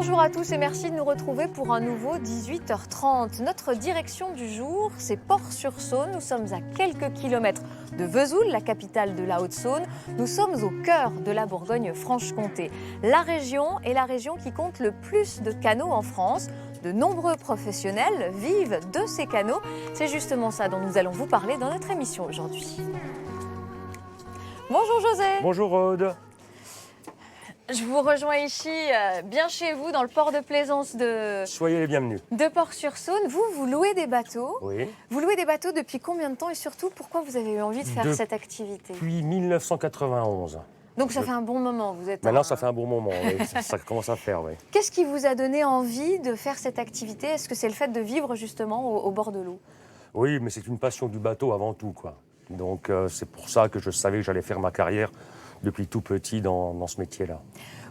Bonjour à tous et merci de nous retrouver pour un nouveau 18h30. Notre direction du jour, c'est Port-sur-Saône. Nous sommes à quelques kilomètres de Vesoul, la capitale de la Haute-Saône. Nous sommes au cœur de la Bourgogne-Franche-Comté. La région est la région qui compte le plus de canaux en France. De nombreux professionnels vivent de ces canaux. C'est justement ça dont nous allons vous parler dans notre émission aujourd'hui. Bonjour José. Bonjour Aude. Je vous rejoins ici, bien chez vous, dans le port de plaisance Soyez les bienvenus. de Port-sur-Saône. Vous louez des bateaux. Oui. Vous louez des bateaux depuis combien de temps et surtout, pourquoi vous avez eu envie de faire cette activité? Depuis 1991. Donc ça fait un bon moment, vous êtes... Maintenant, ça fait un bon moment, oui. ça commence à faire, oui. Qu'est-ce qui vous a donné envie de faire cette activité? Est-ce que c'est le fait de vivre justement au bord de l'eau? Oui, mais c'est une passion du bateau avant tout, quoi. Donc c'est pour ça que je savais que j'allais faire ma carrière depuis tout petit dans ce métier-là.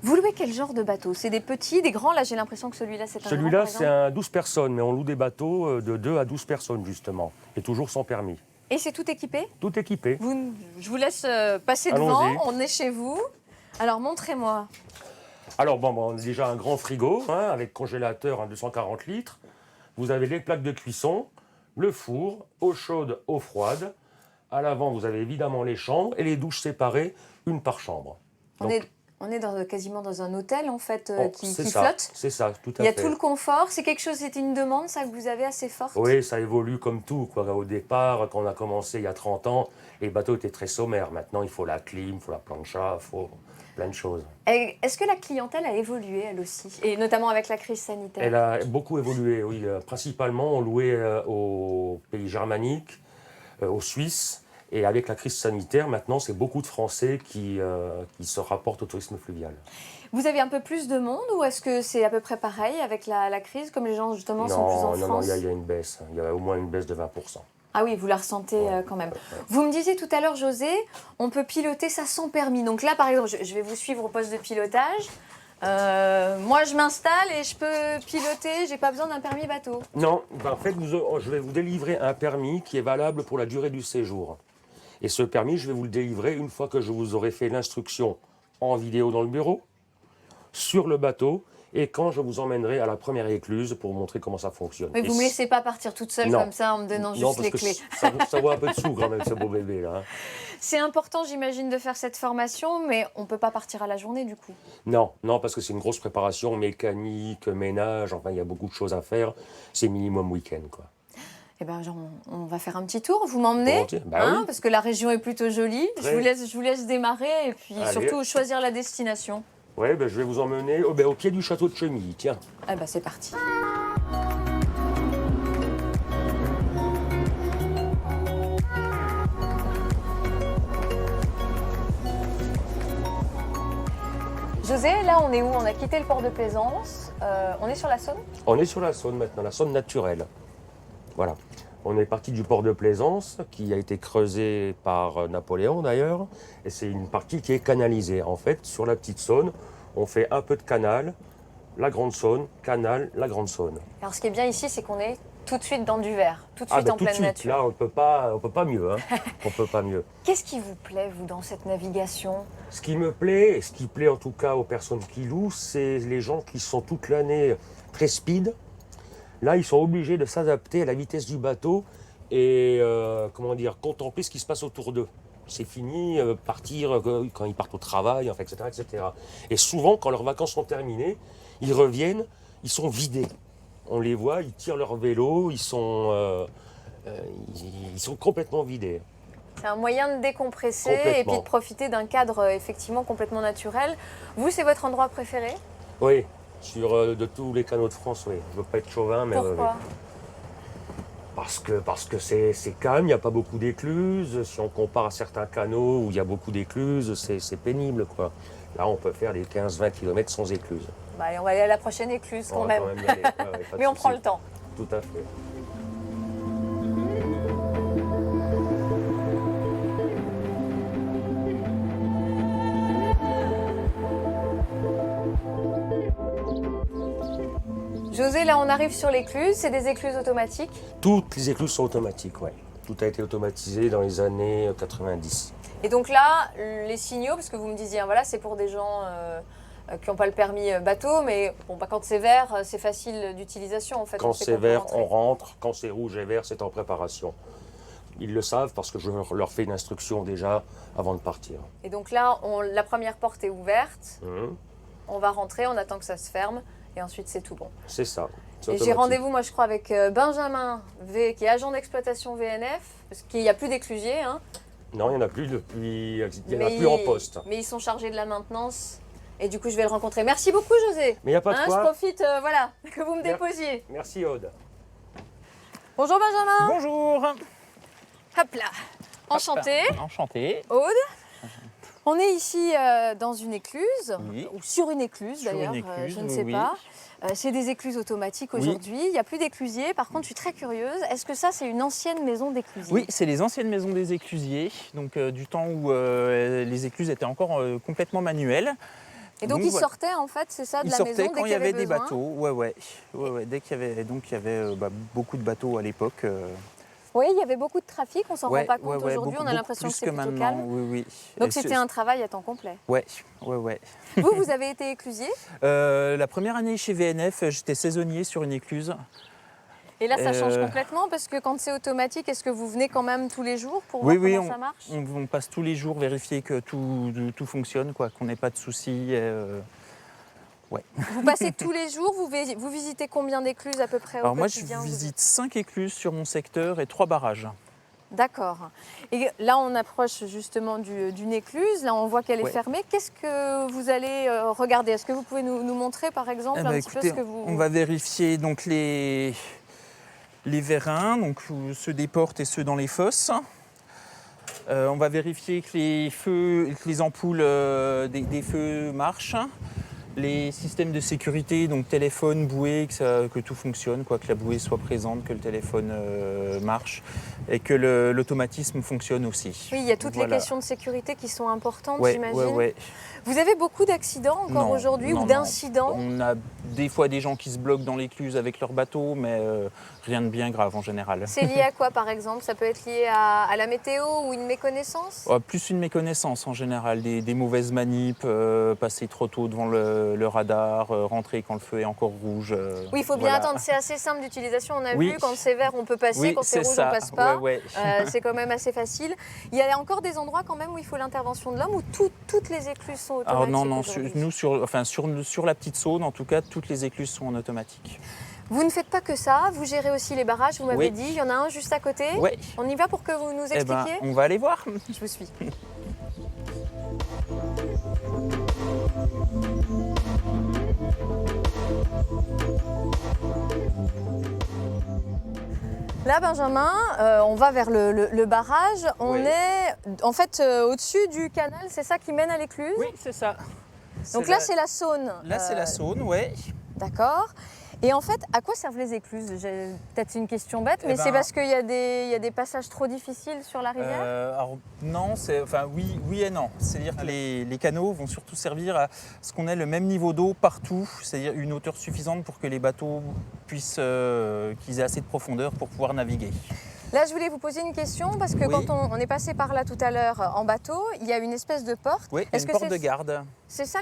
Vous louez quel genre de bateau? C'est des petits, des grands? Là, j'ai l'impression que celui-là, c'est un grand, Celui-là, par c'est exemple. un 12 personnes, mais on loue des bateaux de 2 à 12 personnes, justement. Et toujours sans permis. Et c'est tout équipé? Tout équipé. Je vous laisse passer Allons-y. devant, on est chez vous. Alors, montrez-moi. Alors, bon, on a déjà un grand frigo, hein, avec congélateur, 240 litres. Vous avez les plaques de cuisson, le four, eau chaude, eau froide. À l'avant, vous avez évidemment les chambres et les douches séparées, une par chambre. On est quasiment dans un hôtel, en fait, qui c'est flotte. C'est ça, tout à fait. Il y a tout le confort. C'est quelque chose, c'était une demande, ça, que vous avez assez forte? Oui, ça évolue comme tout, quoi. Au départ, quand on a commencé il y a 30 ans, les bateaux étaient très sommaires. Maintenant, il faut la clim, il faut la plancha, il faut plein de choses. Et est-ce que la clientèle a évolué, elle aussi? Et notamment avec la crise sanitaire? Elle a beaucoup évolué, oui. Principalement, on louait aux pays germaniques, aux Suisses. Et avec la crise sanitaire, maintenant, c'est beaucoup de Français qui se rapportent au tourisme fluvial. Vous avez un peu plus de monde ou est-ce que c'est à peu près pareil avec la crise, comme les gens justement sont plus en France? Non, il y a une baisse. Il y a au moins une baisse de 20%. Ah oui, vous la ressentez quand même. Vous me disiez tout à l'heure, José, on peut piloter ça sans permis. Donc là, par exemple, je vais vous suivre au poste de pilotage. Moi, je m'installe et je peux piloter, j'ai pas besoin d'un permis bateau. Non, en fait, je vais vous délivrer un permis qui est valable pour la durée du séjour. Et ce permis, je vais vous le délivrer une fois que je vous aurai fait l'instruction en vidéo dans le bureau, sur le bateau, et quand je vous emmènerai à la première écluse pour vous montrer comment ça fonctionne. Mais vous me laissez pas partir toute seule Non. comme ça en me donnant Non, juste parce les que clés. ça vaut un peu de sous quand même, ce beau bébé là. C'est important, j'imagine, de faire cette formation, mais on peut pas partir à la journée du coup. Non, parce que c'est une grosse préparation mécanique, ménage, enfin il y a beaucoup de choses à faire. C'est minimum week-end, quoi. Eh ben, on va faire un petit tour. Vous m'emmenez, Volontiers. Bah oui. parce que la région est plutôt jolie. Très. Je vous laisse démarrer et puis Allez. surtout choisir la destination. Oui, je vais vous emmener au pied du château de Chemilly, tiens. Eh ben, c'est parti. José, là on est où? On a quitté le port de plaisance. On est sur la Saône? On est sur la Saône maintenant, la Saône naturelle. Voilà. On est parti du port de Plaisance, qui a été creusé par Napoléon d'ailleurs, et c'est une partie qui est canalisée. En fait, sur la petite Saône, on fait un peu de canal, la grande Saône, canal, la grande Saône. Alors ce qui est bien ici, c'est qu'on est tout de suite dans du vert, tout de suite en tout de pleine suite, nature. là on peut pas mieux, hein. On peut pas mieux. Qu'est-ce qui vous plaît, vous, dans cette navigation? Ce qui me plaît, et ce qui plaît en tout cas aux personnes qui louent, c'est les gens qui sont toute l'année très speed. Là, ils sont obligés de s'adapter à la vitesse du bateau et contempler ce qui se passe autour d'eux. C'est fini, partir quand ils partent au travail, enfin, etc., etc. Et souvent, quand leurs vacances sont terminées, ils reviennent, ils sont vidés. On les voit, ils tirent leur vélo, ils sont complètement vidés. C'est un moyen de décompresser et puis de profiter d'un cadre effectivement complètement naturel. Vous, c'est votre endroit préféré? Oui, de tous les canaux de France, oui. Je ne veux pas être chauvin, mais... Pourquoi? Parce que c'est calme, il n'y a pas beaucoup d'écluses. Si on compare à certains canaux où il y a beaucoup d'écluses, c'est pénible, quoi. Là, on peut faire des 15-20 km sans écluses. Bah, allez, on va aller à la prochaine écluse quand même. Y aller. Ouais, Mais on prend le temps. Tout à fait. José, là on arrive sur l'écluse, c'est des écluses automatiques? Toutes les écluses sont automatiques, oui. Tout a été automatisé dans les années 90. Et donc là, les signaux, parce que vous me disiez, voilà, c'est pour des gens qui n'ont pas le permis bateau, mais bon, bah, quand c'est vert, c'est facile d'utilisation en fait. Quand sait c'est qu'on peut vert, rentrer. on rentre. Quand c'est rouge et vert, c'est en préparation. Ils le savent parce que je leur fais une instruction déjà avant de partir. Et donc là, la première porte est ouverte, Hum, on va rentrer, on attend que ça se ferme, et ensuite c'est tout bon. C'est ça. C'est Et j'ai automatique. rendez-vous, moi je crois, avec Benjamin V, qui est agent d'exploitation VNF, parce qu'il n'y a plus d'éclusiers, hein, Non, il n'y en a plus depuis. Il n'y en a mais plus en poste. mais ils sont chargés de la maintenance, et du coup je vais le rencontrer. Merci beaucoup José. Mais il n'y a pas de Hein, je quoi. profite, voilà, que vous me Merci. déposiez. Merci Aude. Bonjour Benjamin. Bonjour. Hop là. Enchanté. Enchanté. Aude. On est ici dans une écluse, Oui. ou sur une écluse Sur une d'ailleurs, écluse, je ne oui, sais oui. pas. C'est des écluses automatiques Oui. aujourd'hui, il n'y a plus d'éclusiers. Par contre, je suis très curieuse, est-ce que ça c'est une ancienne maison d'éclusiers? Oui, c'est les anciennes maisons des éclusiers, donc du temps où les écluses étaient encore complètement manuelles. Et donc, Donc, ils voilà. sortaient en fait, c'est ça, de Ils la sortaient maison dès quand qu'il il y avait des besoin. bateaux. Ouais. Dès qu'il y avait, donc il y avait beaucoup de bateaux à l'époque. Oui, il y avait beaucoup de trafic, on s'en rend pas compte aujourd'hui, beaucoup- on a beaucoup l'impression que plus c'est plutôt maintenant. calme. Oui. Donc Et c'était un travail à temps complet. Ouais. Vous, vous avez été éclusier, La première année chez VNF, j'étais saisonnier sur une écluse. et là ça change Euh, complètement parce que quand c'est automatique, est-ce que vous venez quand même tous les jours pour Oui, voir oui, comment ça marche? on passe tous les jours vérifier que tout fonctionne, quoi, qu'on n'ait pas de soucis. Vous passez tous les jours, vous visitez combien d'écluses à peu près au Alors moi, je quotidien? visite 5 écluses sur mon secteur et 3 barrages. D'accord. Et là, on approche justement d'une écluse. Là, on voit qu'elle est Ouais. fermée. Qu'est-ce que vous allez regarder? Est-ce que vous pouvez nous montrer, par exemple, Eh ben, un petit peu ce que vous... on va vérifier donc les vérins, donc ceux des portes et ceux dans les fosses. On va vérifier que les ampoules des feux marchent. Les systèmes de sécurité, donc téléphone, bouée, que tout fonctionne, quoi, que la bouée soit présente, que le téléphone marche et que l'automatisme fonctionne aussi. Oui, il y a toutes les Voilà. questions de sécurité qui sont importantes, Ouais, j'imagine. ouais. Vous avez beaucoup d'accidents encore Non, aujourd'hui non, ou d'incidents? On a des fois des gens qui se bloquent dans l'écluse avec leur bateau, mais rien de bien grave en général. C'est lié à quoi, par exemple? Ça peut être lié à la météo ou une méconnaissance? Plus une méconnaissance en général, des mauvaises manips, passer trop tôt devant le radar, rentrer quand le feu est encore rouge. Oui, il faut bien voilà. attendre. C'est assez simple d'utilisation. On a Oui. vu, quand c'est vert, on peut passer. Oui, Quand c'est c'est rouge, ça. on passe pas. Ouais. C'est quand même assez facile. Il y a encore des endroits quand même où il faut l'intervention de l'homme, où toutes les écluses sont automatiques? Alors non, aujourd'hui. nous sur la petite Saône, en tout cas, toutes les écluses sont en automatique. Vous ne faites pas que ça, vous gérez aussi les barrages, vous m'avez Oui. dit. Il y en a un juste à côté. Ouais. On y va pour que vous nous Eh ben, expliquiez? on va aller voir. Je vous suis. Là, Benjamin, on va vers le barrage. On Oui. est en fait au-dessus du canal, c'est ça qui mène à l'écluse? Oui, c'est ça. Donc là, c'est la Saône. Là, c'est la Saône, ouais. D'accord. Et en fait, à quoi servent les écluses? J'ai peut-être une question bête, mais ben, c'est parce qu'il y a des passages trop difficiles sur la rivière? Alors non, oui et non. C'est-à-dire que les canaux vont surtout servir à ce qu'on ait le même niveau d'eau partout, c'est-à-dire une hauteur suffisante pour que les bateaux puissent qu'ils aient assez de profondeur pour pouvoir naviguer. Là, je voulais vous poser une question parce que Oui. quand on est passé par là tout à l'heure en bateau, il y a une espèce de porte. Oui, il y a une porte de garde. C'est ça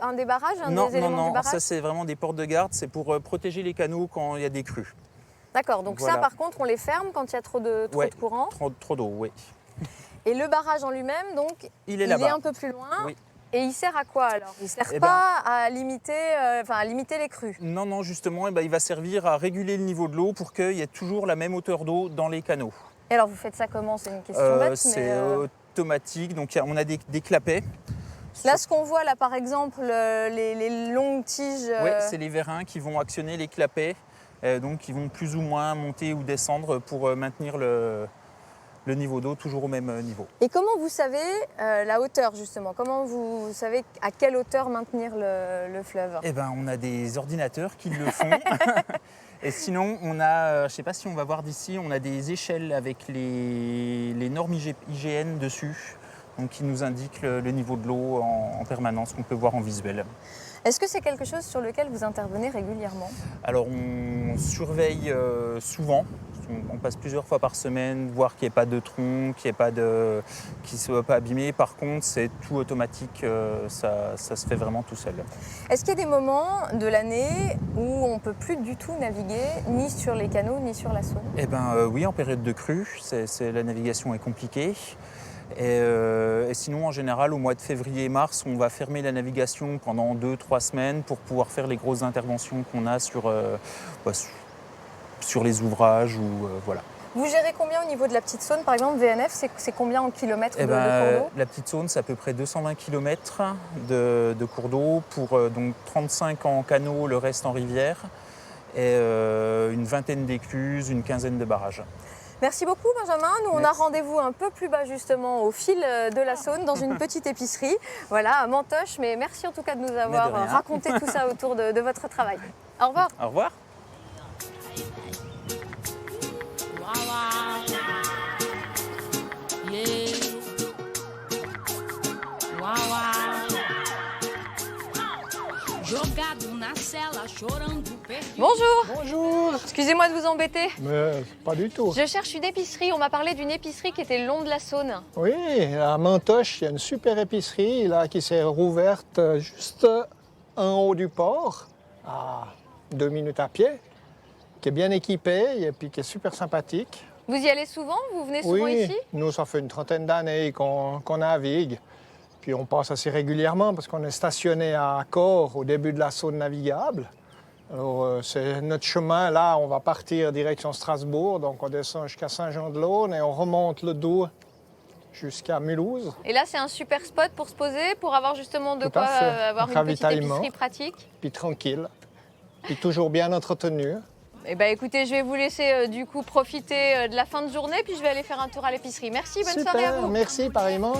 un des barrages, un Non, des éléments du barrage? ça c'est vraiment des portes de garde, c'est pour protéger les canaux quand il y a des crues. D'accord, donc ça Voilà. par contre, on les ferme quand il y a trop de Ouais. courant. Trop d'eau, oui. Et le barrage en lui-même, donc, Il est il est là-bas. un peu plus loin. Oui. Et il sert à quoi alors? Il sert Eh pas à limiter les crues. Non, justement, il va servir à réguler le niveau de l'eau pour qu'il y ait toujours la même hauteur d'eau dans les canaux. Et alors, vous faites ça comment? C'est une question bête, C'est mais... automatique, donc on a des clapets. Là, ce qu'on voit là, par exemple, les longues tiges... Oui, c'est les vérins qui vont actionner les clapets, donc qui vont plus ou moins monter ou descendre pour maintenir le niveau d'eau toujours au même niveau. Et comment vous savez la hauteur, justement? Comment vous savez à quelle hauteur maintenir le fleuve? Eh ben, on a des ordinateurs qui le font. Et sinon, on a, je ne sais pas si on va voir d'ici, on a des échelles avec les normes IGN dessus, donc qui nous indiquent le niveau de l'eau en permanence, qu'on peut voir en visuel. Est-ce que c'est quelque chose sur lequel vous intervenez régulièrement? Alors on surveille souvent, On passe plusieurs fois par semaine, voir qu'il n'y ait pas de tronc, qu'il ne soit pas abîmé. Par contre, c'est tout automatique, ça se fait vraiment tout seul. Est-ce qu'il y a des moments de l'année où on ne peut plus du tout naviguer, ni sur les canaux, ni sur la Saône? Eh bien oui, en période de crue, la navigation est compliquée. Et sinon, en général, au mois de février et mars, on va fermer la navigation pendant 2-3 semaines pour pouvoir faire les grosses interventions qu'on a sur les ouvrages voilà. Vous gérez combien au niveau de la Petite Saône? Par exemple, VNF, c'est combien en kilomètres de cours d'eau? La Petite Saône, c'est à peu près 220 km de cours d'eau pour donc 35 en canot, le reste en rivière, et une vingtaine d'écluses, une quinzaine de barrages. Merci beaucoup Benjamin. Nous, on a rendez-vous un peu plus bas justement au fil de la Saône dans une petite épicerie, voilà, à Mantoche. Mais merci en tout cas de nous avoir raconté tout ça autour de votre travail. Au revoir. Au revoir. Bonjour. Bonjour. Excusez-moi de vous embêter. Mais pas du tout. Je cherche une épicerie. On m'a parlé d'une épicerie qui était le long de la Saône. Oui, à Mantoche, il y a une super épicerie là, qui s'est rouverte juste en haut du port, à 2 minutes à pied, qui est bien équipée et puis qui est super sympathique. Vous y allez souvent? Vous venez souvent Oui, ici? nous, ça fait une trentaine d'années qu'on navigue. Puis on passe assez régulièrement parce qu'on est stationné à Cor au début de la Saône navigable. Alors, c'est notre chemin, là, on va partir direction Strasbourg, donc on descend jusqu'à Saint-Jean-de-Laune et on remonte le Doubs jusqu'à Mulhouse. Et là, c'est un super spot pour se poser, pour avoir justement de Tout quoi à fait. avoir une petite Ravitaillement. épicerie pratique. Puis tranquille, puis toujours bien entretenu. Eh bien, écoutez, je vais vous laisser du coup profiter de la fin de journée, puis je vais aller faire un tour à l'épicerie. Merci, bonne soirée à Super, vous. merci pareillement.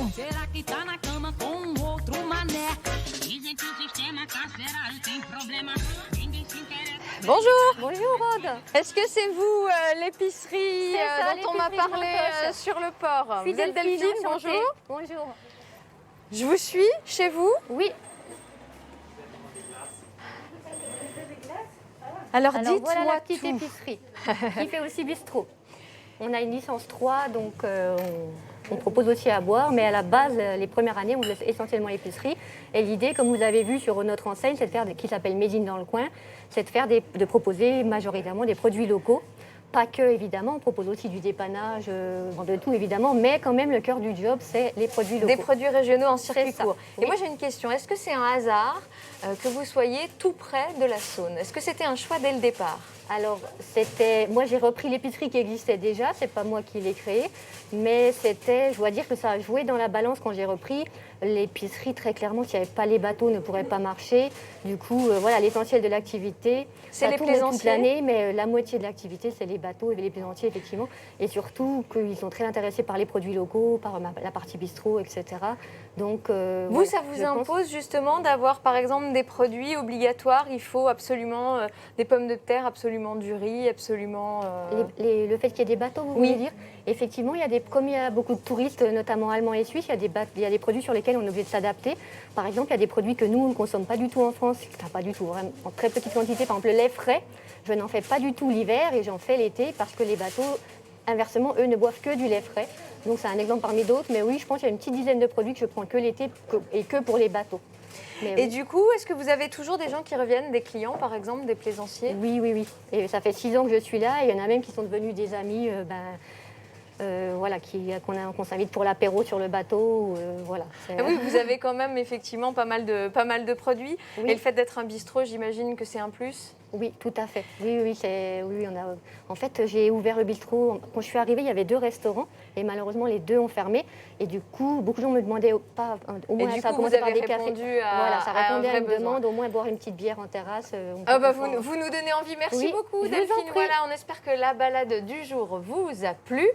Bonjour. Bonjour Rod. Est-ce que c'est vous l'épicerie C'est ça, dont on m'a l'épicerie parlé Mantoche. sur le port? Je suis Vous êtes Delphine, enchantée. bonjour. Bonjour. Je vous suis chez vous. Oui. Alors, Alors dites-moi voilà la petite tout. épicerie qui fait aussi bistrot. On a une licence 3, donc on propose aussi à boire, mais à la base, les premières années, on laisse essentiellement l'épicerie. Et l'idée, comme vous avez vu sur notre enseigne, c'est de faire, qui s'appelle Made in dans le coin, c'est de faire de proposer majoritairement des produits locaux. Pas que, évidemment, on propose aussi du dépannage, de tout évidemment, mais quand même le cœur du job, c'est les produits locaux. Des produits régionaux en circuit ça. court. Et Oui. moi j'ai une question, est-ce que c'est un hasard que vous soyez tout près de la Saône? Est-ce que c'était un choix dès le départ? Alors, moi j'ai repris l'épicerie qui existait déjà, c'est pas moi qui l'ai créée, mais je dois dire que ça a joué dans la balance quand j'ai repris. L'épicerie, très clairement, s'il n'y avait pas les bateaux, ne pourrait pas marcher. Du coup, voilà, l'essentiel de l'activité, C'est ça les tourne toute plaisanciers? l'année, mais la moitié de l'activité, c'est les bateaux et les plaisanciers, effectivement. Et surtout qu'ils sont très intéressés par les produits locaux, par la partie bistrot, etc. Donc, Vous, voilà, ça vous je pense- impose justement d'avoir par exemple des produits obligatoires? Il faut absolument des pommes de terre, absolument du riz, absolument... Le fait qu'il y ait des bateaux, vous Oui. voulez dire? Effectivement, comme il y a beaucoup de touristes, notamment allemands et suisses, il y a des produits sur lesquels on est obligé de s'adapter. Par exemple, il y a des produits que nous, on ne consomme pas du tout en France, enfin pas du tout, vraiment, en très petite quantité. Par exemple, le lait frais, je n'en fais pas du tout l'hiver et j'en fais l'été parce que les bateaux, inversement, eux ne boivent que du lait frais. Donc c'est un exemple parmi d'autres, mais oui, je pense qu'il y a une petite dizaine de produits que je prends que l'été et que pour les bateaux. Mais Et oui. du coup, est-ce que vous avez toujours des gens qui reviennent, des clients par exemple, des plaisanciers? Oui, oui, oui. Et ça fait 6 ans que je suis là et il y en a même qui sont devenus des amis, voilà, qu'on s'invite pour l'apéro sur le bateau. Voilà. Ah oui, vous avez quand même effectivement pas mal de produits. Oui. Et le fait d'être un bistrot, j'imagine que c'est un plus? Oui, tout à fait. En fait, j'ai ouvert le bistrot. Quand je suis arrivée, il y avait 2 restaurants et malheureusement, les 2 ont fermé. Et du coup, beaucoup de gens me demandaient au moins du ça a coup, commencé vous par avez des cafés. répondu à- Voilà, ça à un répondait à vrai une besoin. demande, au moins boire une petite bière en terrasse. on Ah peut bah comprendre. vous nous donnez envie. Merci Oui, beaucoup je vous en Delphine. prie. Voilà, on espère que la balade du jour vous a plu.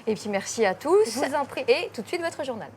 Et puis merci à tous. Je vous en prie. Et tout de suite votre journal.